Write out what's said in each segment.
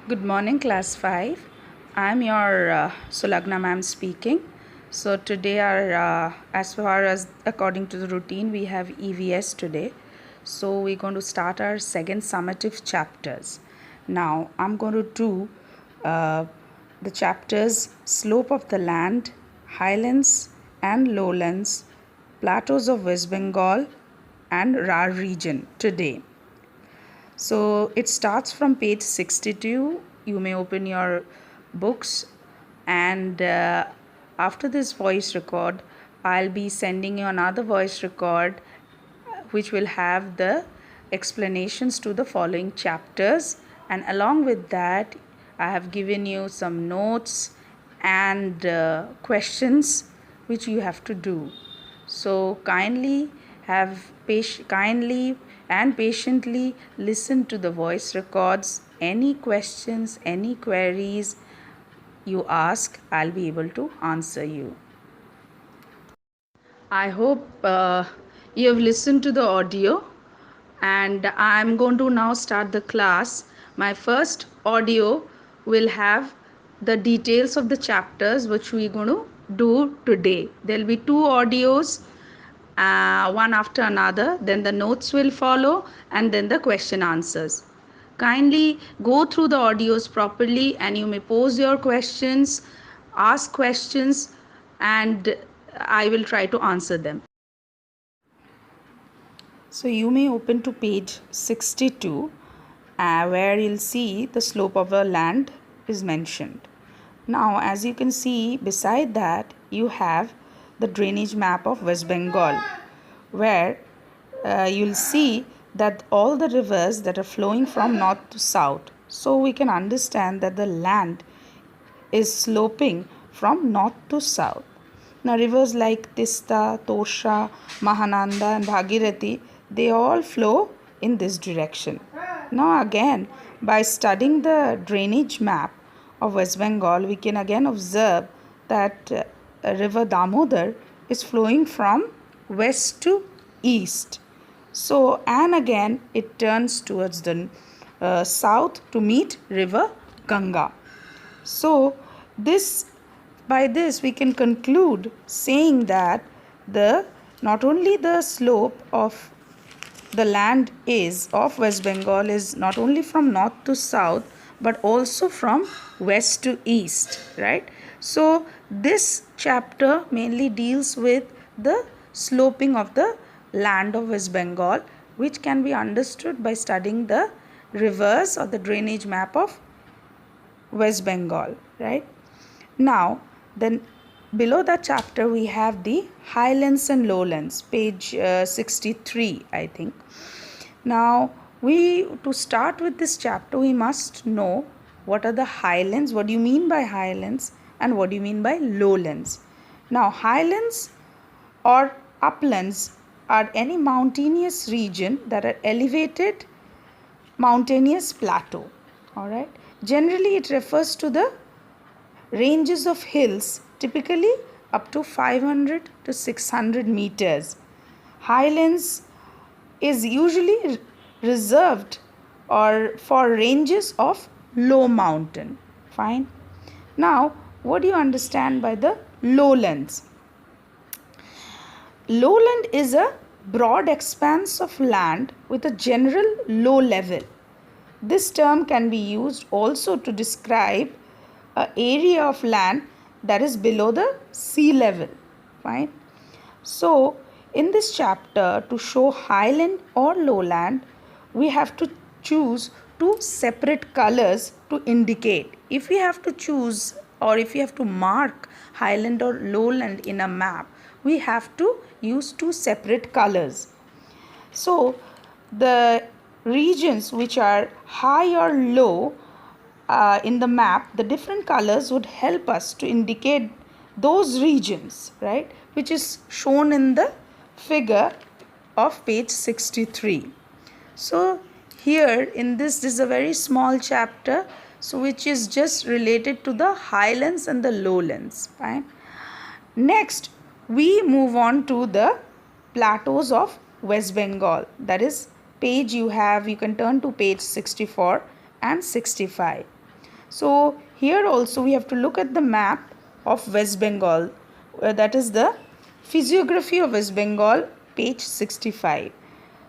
Good morning, class 5. I'm your Sulagna ma'am speaking. So today as far as according to the routine, we have EVS today. So we're going to start our second summative chapters. Now I'm going to do the chapters Slope of the Land, Highlands and Lowlands, Plateaus of West Bengal and Rar region today. So it starts from page 62. You may open your books, and after this voice record, I'll be sending you another voice record which will have the explanations to the following chapters, and along with that, I have given you some notes and questions which you have to do. So kindly and patiently listen to the voice records. Any questions, any queries you ask, I'll be able to answer you. I hope you have listened to the audio, and I'm going to now start the class. My first audio will have the details of the chapters which we're going to do today. There'll be two audios, one after another, then the notes will follow, and then the question answers. Kindly go through the audios properly, and you may pose your questions, ask questions, and I will try to answer them. So you may open to page 62 where you'll see the slope of the land is mentioned. Now as you can see, beside that you have the drainage map of West Bengal, where you'll see that all the rivers that are flowing from north to south. So we can understand that the land is sloping from north to south. Now rivers like Tista, Tosha, Mahananda and Bhagirathi, they all flow in this direction. Now again, by studying the drainage map of West Bengal, we can again observe that river Damodar is flowing from west to east. So, and again it turns towards the south to meet river Ganga. So by this we can conclude saying that not only the slope of the land is of West Bengal is not only from north to south but also from west to east, right? So this chapter mainly deals with the sloping of the land of West Bengal, which can be understood by studying the rivers or the drainage map of West Bengal, right? Now then below that chapter we have the Highlands and Lowlands, page 63 I think. Now to start with this chapter we must know what are the highlands, what do you mean by highlands, and what do you mean by lowlands. Now highlands or uplands are any mountainous region that are elevated mountainous plateau. All right, generally it refers to the ranges of hills, typically up to 500 to 600 meters. Highlands is usually reserved or for ranges of low mountain. Fine. Now what do you understand by the lowlands? Lowland is a broad expanse of land with a general low level. This term can be used also to describe an area of land that is below the sea level. Fine. So in this chapter, to show highland or lowland, we have to choose two separate colors to indicate. If we have to choose or if we have to mark highland or lowland in a map, we have to use two separate colors. So the regions which are high or low in the map, the different colors would help us to indicate those regions, right, which is shown in the figure of page 63. So here in this is a very small chapter, so which is just related to the highlands and the lowlands. Fine. Next we move on to the plateaus of West Bengal. That is page you can turn to page 64 and 65. So here also we have to look at the map of West Bengal, that is the physiography of West Bengal, page 65.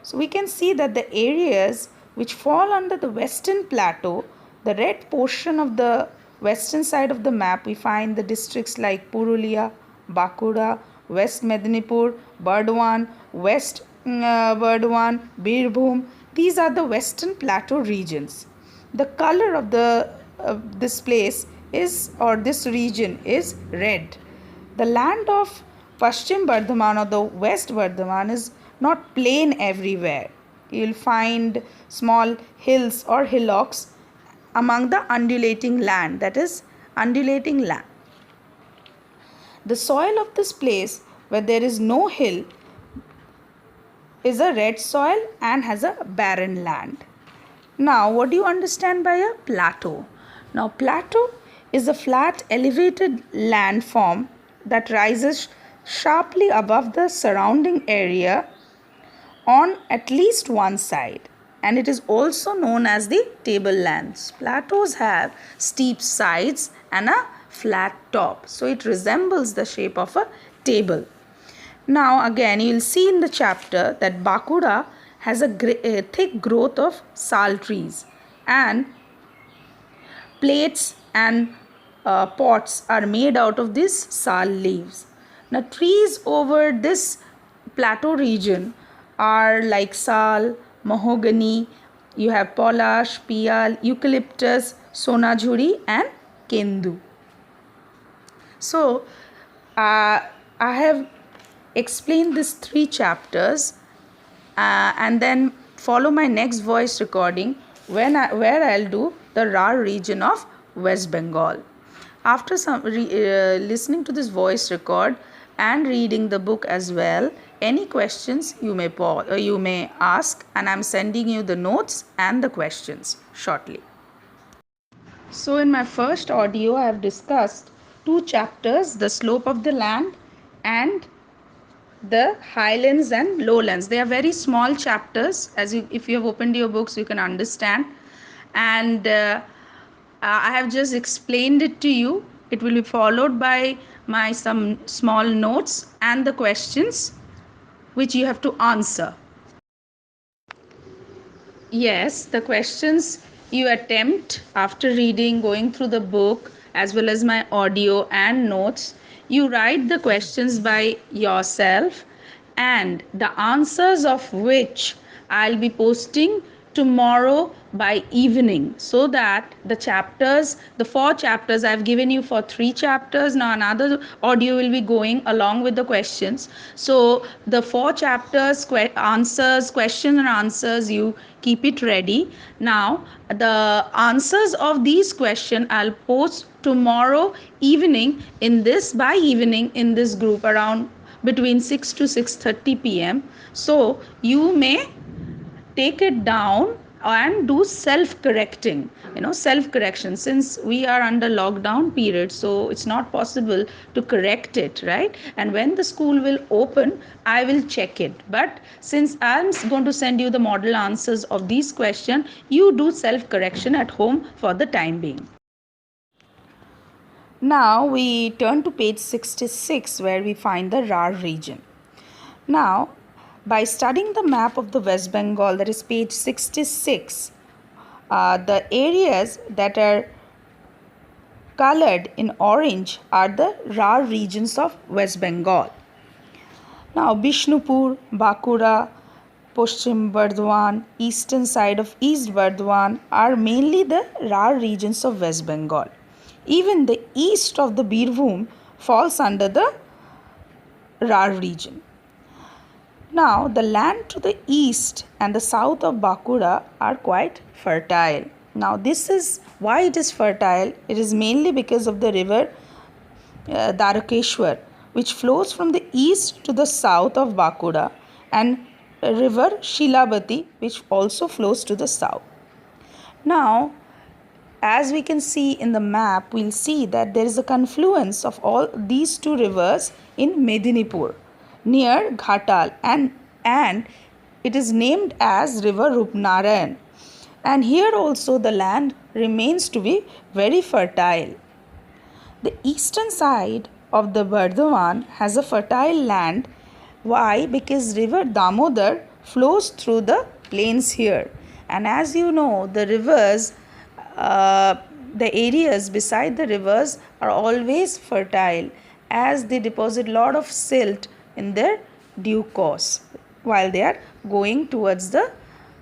So we can see that the areas which fall under the western plateau, the red portion of the western side of the map, we find the districts like Purulia, Bankura, West Medinipur, Burdwan, West Burdwan, Birbhum. These are the western plateau regions. The color of this place is, or this region is, red. The land of Paschim Bardhaman or the West Bardhaman is not plain everywhere. You will find small hills or hillocks among the undulating land, that is undulating land. The soil of this place, where there is no hill, is a red soil and has a barren land. Now, what do you understand by a plateau? Now, plateau is a flat elevated landform that rises sharply above the surrounding area on at least one side, and it is also known as the tablelands. Plateaus have steep sides and a flat top, so it resembles the shape of a table. Now again you will see in the chapter that Bankura has a thick growth of sal trees, and plates and pots are made out of these sal leaves. Now trees over this plateau region are like sal, mahogany, you have polash, pial, eucalyptus, sonajhuri and kendu. So I have explained these 3 chapters and then follow my next voice recording where I'll do the Rar region of West Bengal. After listening to this voice record and reading the book as well, any questions you may ask, and I'm sending you the notes and the questions shortly. So in my first audio I have discussed 2 chapters, the slope of the land and the Highlands and Lowlands. They are very small chapters, as if you have opened your books you can understand, and I have just explained it to you. It will be followed by my some small notes and the questions which you have to answer. Yes, the questions you attempt after reading, going through the book as well as my audio and notes, you write the questions by yourself, and the answers of which I'll be posting tomorrow by evening, so that the 4 chapters I've given you for 3 chapters. Now another audio will be going along with the questions. So the 4 chapters question and answers, you keep it ready. Now the answers of these questions I'll post tomorrow evening in this group around between 6 to 6:30 p.m. So you may take it down and do self correction, since we are under lockdown period, so it's not possible to correct it, right? And when the school will open I will check it, but since I'm going to send you the model answers of these questions, you do self correction at home for the time being. Now we turn to page 66, where we find the Rar region. Now, by studying the map of the West Bengal, that is page 66, the areas that are colored in orange are the Rar regions of West Bengal. Now, Bishnupur, Bankura, Paschim Bardhaman, eastern side of East Bardhaman are mainly the Rar regions of West Bengal. Even the east of the Birbhum falls under the Rar region. Now, the land to the east and the south of Bankura are quite fertile. Now, this is why it is fertile. It is mainly because of the river Darakeshwar, which flows from the east to the south of Bankura, and river Shilabati, which also flows to the south. Now, as we can see in the map, we'll see that there is a confluence of all these 2 rivers in Medinipur near Ghatal, and it is named as river Rupnarayan. And here also the land remains to be very fertile. The eastern side of the Bardhaman has a fertile land. Why? Because river Damodar flows through the plains here. And as you know, the rivers, the areas beside the rivers are always fertile as they deposit lot of silt in their due course while they are going towards the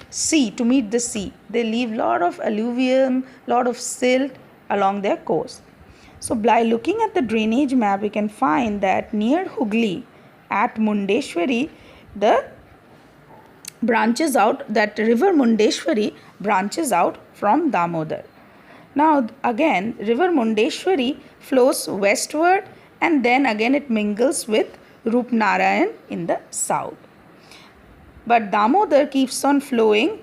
sea to meet the sea. They leave lot of alluvium, lot of silt along their course. So by looking at the drainage map, we can find that near Hooghly at Mundeshwari, the branches out, that river Mundeshwari branches out from Damodar. Now again, river Mundeshwari flows westward and then again it mingles with Rupnarayan in the south. But Damodar keeps on flowing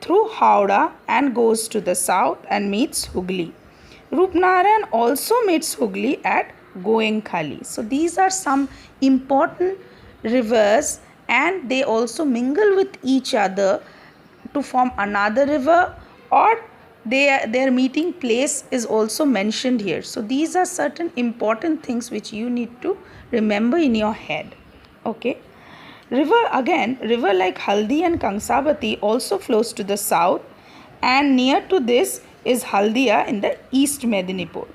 through Howrah and goes to the south and meets Hooghly. Rupnarayan also meets Hooghly at Goenkhali. So these are some important rivers and they also mingle with each other to form another river, or their meeting place is also mentioned here. So these are certain important things which you need to remember in your head. Okay. River like Haldi and Kangsabati also flows to the south, and near to this is Haldia in the East Medinipur.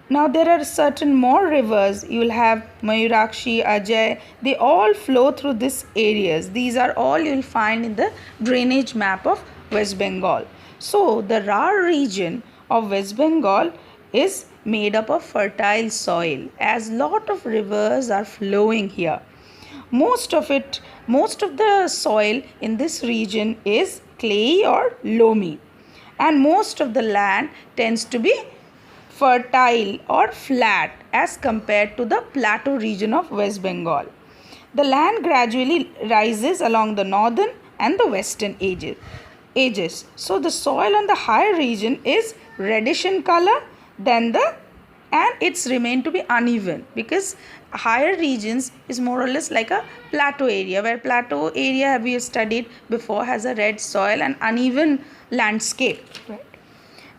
Now there are certain more rivers. You will have Mayurakshi, Ajay. They all flow through these areas. These are all you will find in the drainage map of West Bengal. So the Rar region of West Bengal is made up of fertile soil, as lot of rivers are flowing here. Most of the soil in this region is clayey or loamy, and most of the land tends to be fertile or flat as compared to the plateau region of West Bengal. The land gradually rises along the northern and the western edges. So the soil on the higher region is reddish in color and it's remain to be uneven, because higher regions is more or less like a plateau area, where plateau area we have studied before has a red soil and uneven landscape. Right.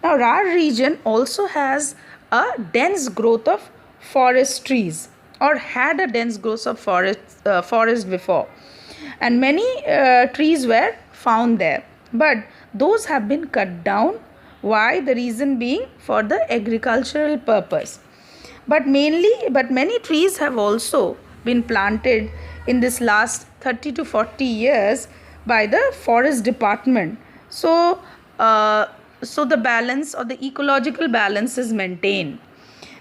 Now Rar region also has a dense growth of forest trees, or had a dense growth of forest before, and many trees were found there, but those have been cut down. Why? The reason being for the agricultural purpose. But many trees have also been planted in this last 30 to 40 years by the forest department. So the balance, or the ecological balance, is maintained.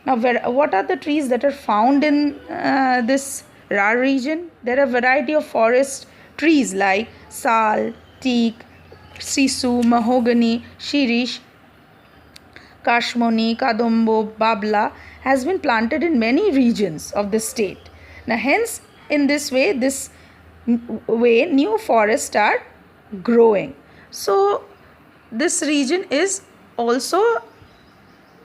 Now what are the trees that are found in this Rar region? There are a variety of forest trees like sal, teak, sisu, mahogany, shirish, Kashmoni, Kadombo, Babla has been planted in many regions of the state. Now hence in this way new forests are growing. So this region is also,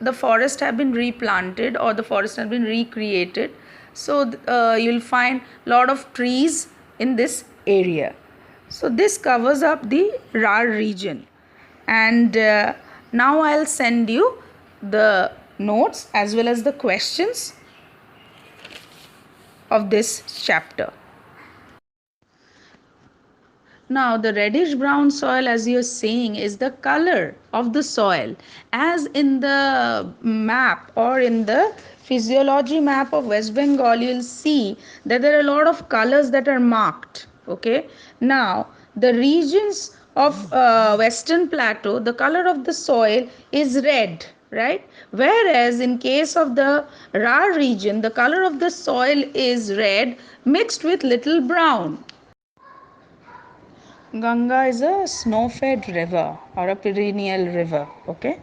the forest have been replanted or the forest have been recreated. So you'll find lot of trees in this area. So this covers up the Rar region, and now I'll send you the notes as well as the questions of this chapter. Now the reddish brown soil, as you're saying, is the color of the soil. As in the map or in the physiology map of West Bengal, you'll see that there are a lot of colors that are marked. Okay. Now the regions of Western Plateau, the color of the soil is red, right? Whereas in case of the Rar region, the color of the soil is red mixed with little brown. Ganga is a snow-fed river or a perennial river. Okay.